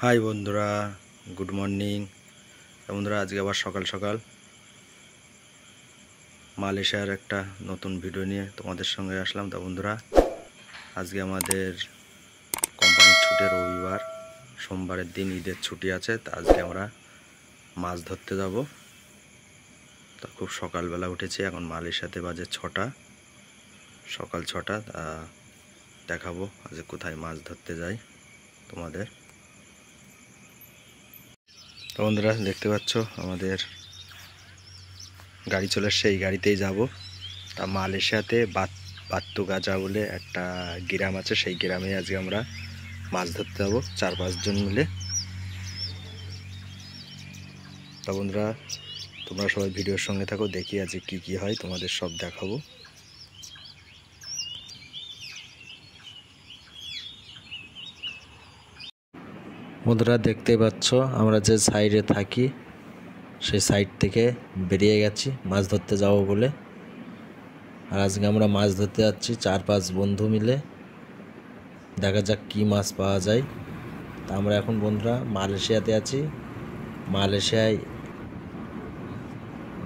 High বন্ধুরা, good morning. বন্ধুরা, আজকে আবার সকাল সকাল মালয়েশিয়ার একটা নতুন ভিডিও নিয়ে তোমাদের সঙ্গে আসলাম। তা বন্ধুরা, আজকে আমাদের কোম্পানির ছুটি, রবিবার, সোমবারের দিন ঈদের ছুটি আছে। তা আজকে আমরা মাছ ধরতে যাব। তা খুব সকালবেলা উঠেছি, এখন মালয়েশিয়াতে বাজে 6টা, সকাল 6টা। তা দেখাবো আজকে কোথায় মাছ ধরতে যাই তোমাদের। তো বন্ধুরা, দেখতে পাচ্ছ আমাদের গাড়ি চলে এসছে, এই গাড়িতেই যাব। তা মালয়েশিয়াতে বাত্তু গাজা বলে একটা গ্রাম আছে, সেই গ্রামে আজকে আমরা মাছ ধরতে যাবো 4-5 জন মিলে। তা বন্ধুরা, তোমরা সবাই ভিডিওর সঙ্গে থাকো, দেখি আজকে কি কি হয় তোমাদের সব দেখাবো। বন্ধুরা, দেখতে পাচ্ছ আমরা যে সাইডে থাকি সেই সাইড থেকে বেরিয়ে গেছি মাছ ধরতে যাব বলে। আর আজকে আমরা মাছ ধরতে যাচ্ছি 4-5 বন্ধু মিলে। দেখা যাক কি মাছ পাওয়া যায়। তা আমরা এখন বন্ধুরা মালয়েশিয়াতে আছি। মালয়েশিয়ায়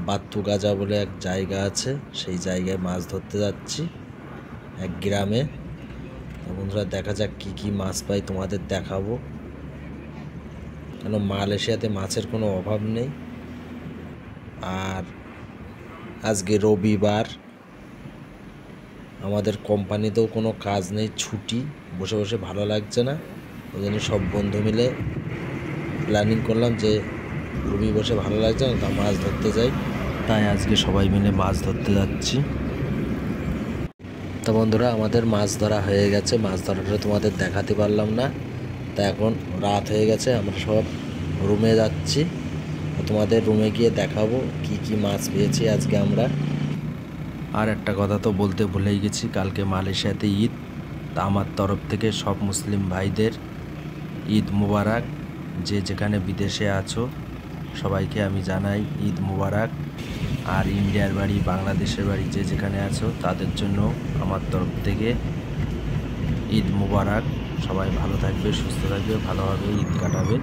বাত্তু গাজা বলে এক জায়গা আছে, সেই জায়গায় মাছ ধরতে যাচ্ছি এক গ্রামে। বন্ধুরা, দেখা যাক কি কি মাছ পাই, তোমাদের দেখাবো। কেন মালয়েশিয়াতে মাছের কোনো অভাব নেই। আর আজকে রবিবার, আমাদের কোম্পানিতেও কোনো কাজ নেই, ছুটি। বসে বসে ভালো লাগছে না, ওই জন্য সব বন্ধু মিলে প্ল্যানিং করলাম যে রবি বসে ভালো লাগছে না, তা মাছ ধরতে যাই। তাই আজকে সবাই মিলে মাছ ধরতে যাচ্ছি। তা বন্ধুরা, আমাদের মাছ ধরা হয়ে গেছে। মাছ ধরাটা তোমাদের দেখাতে পারলাম না, তা এখন রাত হয়ে গেছে, আমরা সব রুমে যাচ্ছি। তোমাদের রুমে গিয়ে দেখাবো কি কি মাছ পেয়েছি আজকে আমরা। আর একটা কথা তো বলতে ভুলেই গেছি, কালকে মালয়েশিয়াতে ঈদ। তা আমার তরফ থেকে সব মুসলিম ভাইদের ঈদ মুবারক। যে যেখানে বিদেশে আছো সবাইকে আমি জানাই ঈদ মুবারক। আর ইন্ডিয়ার বাড়ি, বাংলাদেশের বাড়ি, যে যেখানে আছো তাদের জন্য আমার তরফ থেকে ঈদ মুবারক। সবাই ভালো থাকবে, সুস্থ থাকবে, ভালোভাবে ঈদ কাটাবে।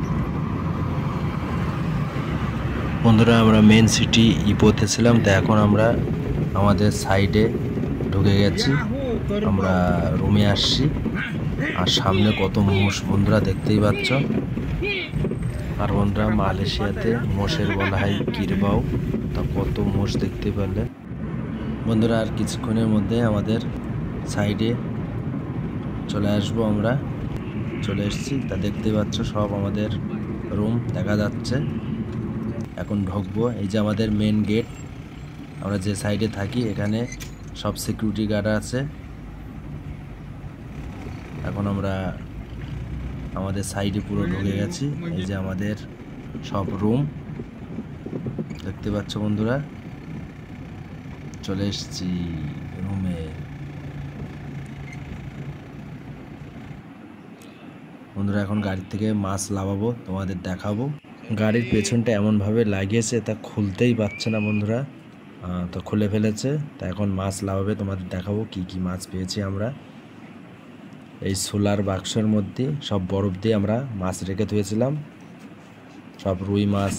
বন্ধুরা, আমরা মেন সিটি ইপোতে ছিলাম, তো এখন আমরা আমাদের সাইডে ঢুকে গেছি, আমরা রুমে আসছি। আর সামনে কত মোষ বন্ধুরা দেখতেই পাচ্ছ। আর বন্ধুরা, মালয়েশিয়াতে মোষের বলা হয় কিরবাও। তা কত মোষ দেখতে পেলে বন্ধুরা। আর কিছুক্ষণের মধ্যে আমাদের সাইডে চলে আসবো, আমরা চলে এসেছি। তা দেখতেই পাচ্ছ সব আমাদের রুম দেখা যাচ্ছে। এখন ঢুকবো, এই যে আমাদের মেন গেট। আমরা যে সাইডে থাকি এখানে সব সিকিউরিটি গার্ড আছে। এখন আমরা আমাদের সাইডে পুরো ঢুকে গেছি। এই যে আমাদের সব রুম দেখতে পাচ্ছ বন্ধুরা, চলে এসেছি রুমে। বন্ধুরা, এখন গাড়ি থেকে মাছ লাভাবো, তোমাদের দেখাবো। গাড়ির পেছনটা এমনভাবে লাগিয়েছে তা খুলতেই পারছে না বন্ধুরা, তো খুলে ফেলেছে। তা এখন মাছ লাভাবে, তোমাদের দেখাবো কি কি মাছ পেয়েছি আমরা। এই সোলার বাক্সের মধ্যে সব বরফ দিয়ে আমরা মাছ রেখে ধুয়েছিলাম, সব রুই মাছ,